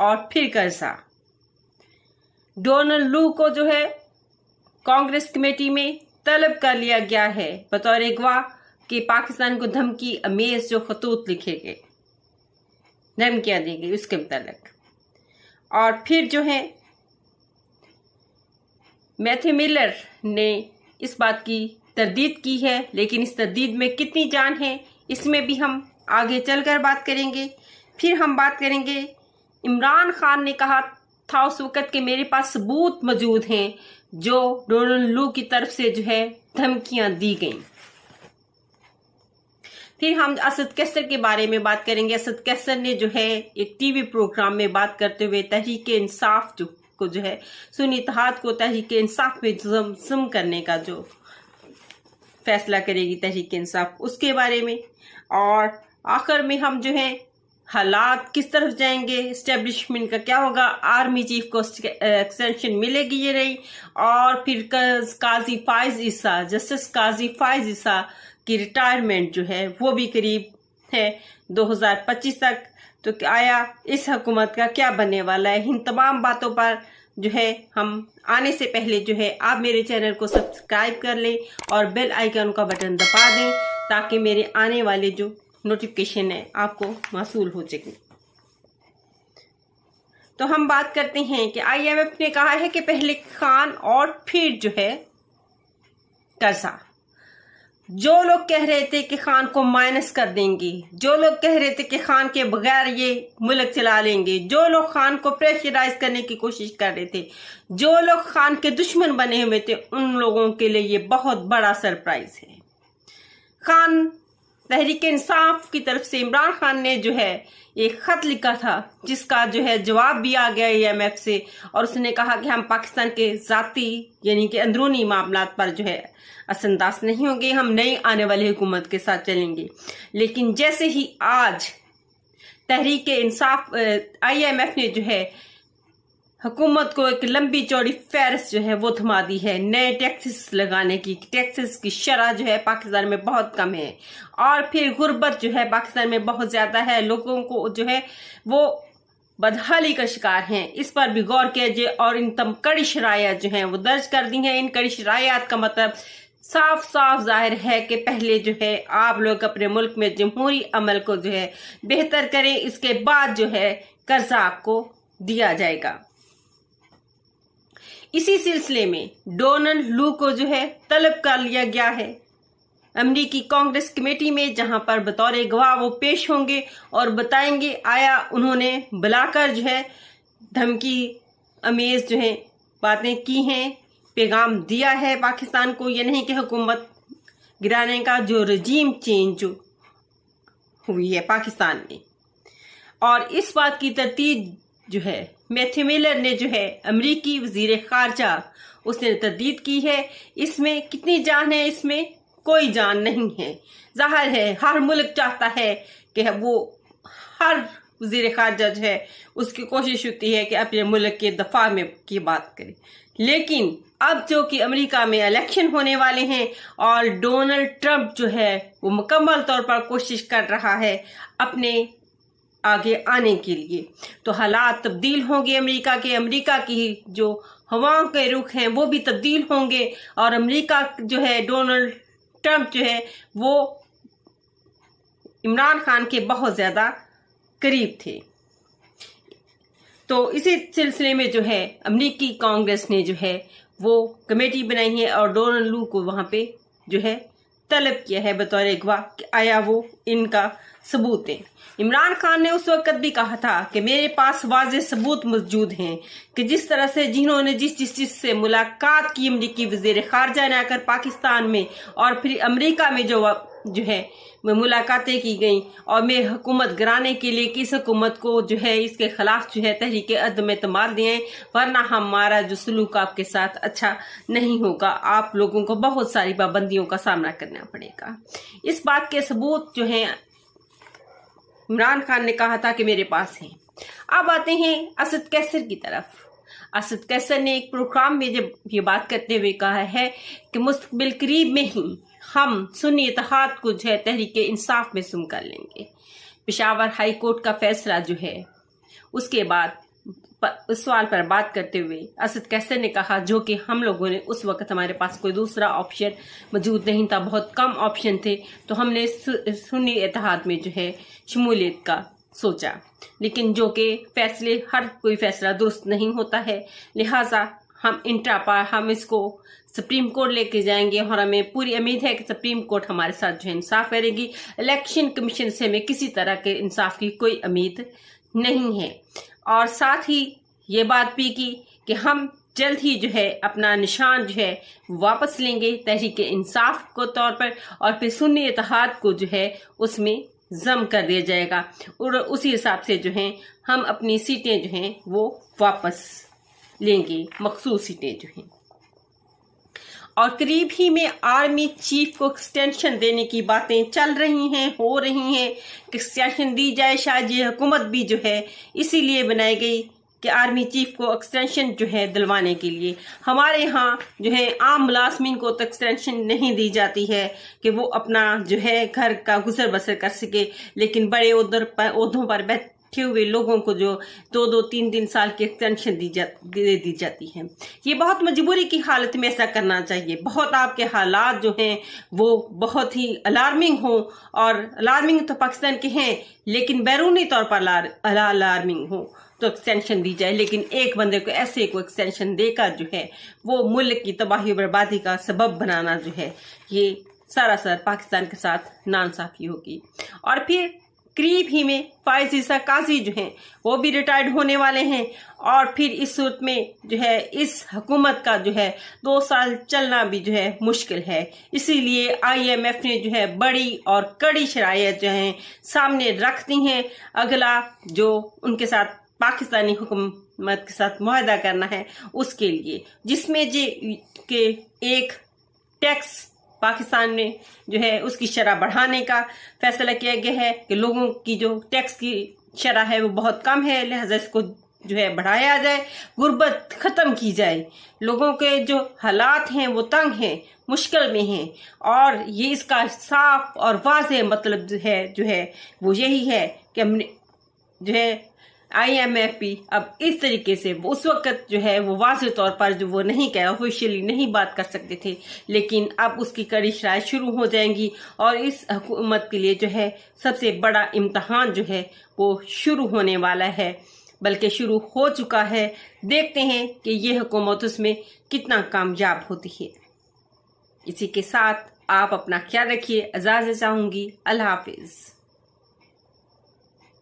और फिर कर्जा। डोनाल्ड लू को जो है कांग्रेस कमेटी में तलब कर लिया गया है बतौर गवाह कि पाकिस्तान को धमकी अमेज जो खतूत लिखे गए, धमकियां दी गई उसके मुतालिक। और फिर जो है मैथ्यू मिलर ने इस बात की तरदीद की है, लेकिन इस तरदीद में कितनी जान है इसमें भी हम आगे चलकर बात करेंगे। फिर हम बात करेंगे इमरान खान ने कहा था उस वक़्त कि मेरे पास सबूत मौजूद हैं जो डोनाल्ड लू की तरफ से जो है धमकियां दी गई। फिर हम असद कैसर के बारे में बात करेंगे। असद कैसर ने जो है एक टीवी प्रोग्राम में बात करते हुए तहरीक इंसाफ को जो है सुन्नी इत्तेहाद को तहरीक इंसाफ में जम करने का जो फैसला करेगी तहरीक इंसाफ, उसके बारे में। और आखिर में हम जो है हालात किस तरफ जाएंगे, इस्टेब्लिशमेंट का क्या होगा, आर्मी चीफ को एक्सटेंशन मिलेगी ये नहीं, और फिर काजी फाइज ईसा, जस्टिस काजी फाइज ईसा की रिटायरमेंट जो है वो भी करीब है 2025 तक। तो आया इस हुकूमत का क्या बनने वाला है, इन तमाम बातों पर जो है हम आने से पहले जो है आप मेरे चैनल को सब्सक्राइब कर लें और बेल आइकन का बटन दबा दें ताकि मेरे आने वाले जो नोटिफिकेशन है आपको मौसूल हो सके। तो हम बात करते हैं कि IMF ने कहा है कि पहले खान और फिर जो है कर्जा। जो लोग कह रहे थे कि खान को माइनस कर देंगे, जो लोग कह रहे थे कि खान के बगैर ये मुल्क चला लेंगे, जो लोग खान को प्रेशराइज करने की कोशिश कर रहे थे, जो लोग खान के दुश्मन बने हुए थे, उन लोगों के लिए ये बहुत बड़ा सरप्राइज है। खान तहरीक इंसाफ की तरफ से इमरान खान ने जो है एक खत लिखा था जिसका जो है जवाब भी आ गया IMF से, और उसने कहा कि हम पाकिस्तान के जाती यानी कि अंदरूनी मामलात पर जो है असरअंदाज नहीं होंगे, हम नई आने वाली हुकूमत के साथ चलेंगे। लेकिन जैसे ही आज तहरीक इंसाफ IMF ने जो है हुकूमत को एक लंबी चौड़ी फहरिस्त जो है वो थमा दी है नए टैक्सेस लगाने की। टैक्सेस की शरह जो है पाकिस्तान में बहुत कम है, और फिर गुर्बत जो है पाकिस्तान में बहुत ज़्यादा है, लोगों को जो है वो बदहाली का शिकार हैं। इस पर भी गौर कीजिए, और इन तम कड़ी शरायत जो हैं वो दर्ज कर दी हैं। इन कड़ी शरायत का मतलब साफ साफ जाहिर है कि पहले जो है आप लोग अपने मुल्क में जमहूरी अमल को जो है बेहतर करें, इसके बाद जो है कर्जा आपको दिया जाएगा। इसी सिलसिले में डोनाल्ड लू को जो है तलब कर लिया गया है अमरीकी कांग्रेस कमेटी में, जहां पर बतौर गवाह वो पेश होंगे और बताएंगे आया उन्होंने बुलाकर जो है धमकी अमेज जो है बातें की हैं, पैगाम दिया है पाकिस्तान को, ये नहीं कि हुकूमत गिराने का जो रजीम चेंज जो हुई है पाकिस्तान में। और इस बात की तरतीब जो है मैथ्यू मिलर ने जो है अमरीकी वजीर खारजा उसने तरदीद की है। इसमें कितनी जान है, इसमें कोई जान नहीं है। जाहिर है हर मुल्क चाहता है कि वो हर वजीर खारजा जो है उसकी कोशिश होती है कि अपने मुल्क के दफा में की बात करे, लेकिन अब जो कि अमेरिका में इलेक्शन होने वाले हैं और डोनाल्ड ट्रंप जो है वो मुकम्मल तौर पर कोशिश कर रहा है अपने आगे आने के लिए, तो हालात तब्दील होंगे अमेरिका की जो हवाओं के रुख हैं वो भी तब्दील होंगे, और अमेरिका जो है डोनाल्ड ट्रंप जो है वो इमरान खान के बहुत ज़्यादा करीब थे। तो इसी सिलसिले में जो है अमरीकी कांग्रेस ने जो है वो कमेटी बनाई है और डोनाल्ड लू को वहाँ पे जो है तलब किया है बतौर गवाह कि आया वो इनका सबूत है। इमरान खान ने उस वक्त भी कहा था कि मेरे पास वाज़ेह सबूत मौजूद हैं कि जिस तरह से जिन्होंने जिस चीज़ से मुलाकात की अमरीकी वज़ीर ख़ारजा ने आकर पाकिस्तान में, और फिर अमरीका में जो है मुलाकातें की गई, और मैं हुकूमत गिराने के लिए किस हुकूमत को जो है इसके खिलाफ जो है तहरीक अदम एतमाद दिए, वरना हमारा जो सलूक आपके साथ अच्छा नहीं होगा, आप लोगों को बहुत सारी पाबंदियों का सामना करना पड़ेगा। इस बात के सबूत जो हैं इमरान खान ने कहा था कि मेरे पास है। अब आते हैं असद कैसर की तरफ। असद कैसर ने एक प्रोग्राम में जब ये बात करते हुए कहा है कि मुस्तकबिल करीब में ही हम सुन्नी इत्तेहाद को जो है तहरीक इंसाफ में सुम कर लेंगे। पेशावर हाई कोर्ट का फैसला जो है उसके बाद उस सवाल पर बात करते हुए असद कैसर ने कहा, जो कि हम लोगों ने उस वक्त हमारे पास कोई दूसरा ऑप्शन मौजूद नहीं था, बहुत कम ऑप्शन थे, तो हमने सुन्नी इत्तेहाद में जो है शमूलियत का सोचा, लेकिन जो कि हर कोई फैसला दुरुस्त नहीं होता है, लिहाजा हम इसको सुप्रीम कोर्ट लेके जाएंगे और हमें पूरी उम्मीद है कि सुप्रीम कोर्ट हमारे साथ जो है इंसाफ करेगी। इलेक्शन कमीशन से हमें किसी तरह के इंसाफ की कोई उम्मीद नहीं है। और साथ ही ये बात भी की कि हम जल्द ही जो है अपना निशान जो है वापस लेंगे तहरीक इंसाफ को तौर पर, और फिर सुन्नी इत्तेहाद को जो है उसमें जम कर दिया जाएगा और उसी हिसाब से जो है हम अपनी सीटें जो हैं वो वापस लेंगे, मखसूस सीटें जो हैं। और करीब ही में आर्मी चीफ को एक्सटेंशन देने की बातें चल रही हैं, हो रही हैं कि एक्सटेंशन दी जाए। शायद ये हुकूमत भी जो है इसीलिए बनाई गई कि आर्मी चीफ को एक्सटेंशन जो है दिलवाने के लिए। हमारे यहाँ जो है आम मुलाजमीन को तो एक्सटेंशन नहीं दी जाती है कि वो अपना जो है घर का गुजर बसर कर सके, लेकिन बड़े ओहदों पर बैठे हुए लोगों को जो 2-2, 3-3 साल की एक्सटेंशन दे दी जाती है। ये बहुत मजबूरी की हालत में ऐसा करना चाहिए। बहुत आपके हालात जो हैं वो बहुत ही अलार्मिंग हो, और अलार्मिंग तो पाकिस्तान के हैं, लेकिन बैरूनी तौर पर अलार्मिंग हो तो एक्सटेंशन दी जाए, लेकिन एक बंदे को ऐसे को एक्सटेंशन देकर जो है वो मुल्क की तबाही बर्बादी का सबब बनाना जो है ये सरासर पाकिस्तान के साथ नाइंसाफी होगी। और फिर करीब ही में फायज ईसा काजी जो हैं वो भी रिटायर्ड होने वाले हैं, और फिर इस सूरत में जो है इस हुकूमत का जो है 2 साल चलना भी जो है मुश्किल है। इसीलिए IMF ने जो है बड़ी और कड़ी शराइत जो हैं सामने रख दी हैं। अगला जो उनके साथ पाकिस्तानी हुकूमत के साथ मुआहदा करना है उसके लिए, जिसमें के एक टैक्स पाकिस्तान ने जो है उसकी शरह बढ़ाने का फैसला किया गया है कि लोगों की जो टैक्स की शरह है वो बहुत कम है, लिहाजा इसको जो है बढ़ाया जाए, गुर्बत खत्म की जाए। लोगों के जो हालात हैं वो तंग हैं, मुश्किल में हैं, और ये इसका साफ और वाज़ेह मतलब जो है वो यही है कि हमने जो है IMF भी अब इस तरीके से उस वक्त जो है वो वाज़ेह तौर पर जो वो नहीं कह ऑफिशियली नहीं बात कर सकते थे, लेकिन अब उसकी कड़ी शराइत शुरू हो जाएंगी, और इस हुकूमत के लिए जो है सबसे बड़ा इम्तहान जो है वो शुरू होने वाला है, बल्कि शुरू हो चुका है। देखते हैं कि ये हुकूमत उसमें कितना कामयाब होती है। इसी के साथ आप अपना ख्याल रखिए, इजाज़त चाहूँगी। अल्लाह हाफिज़।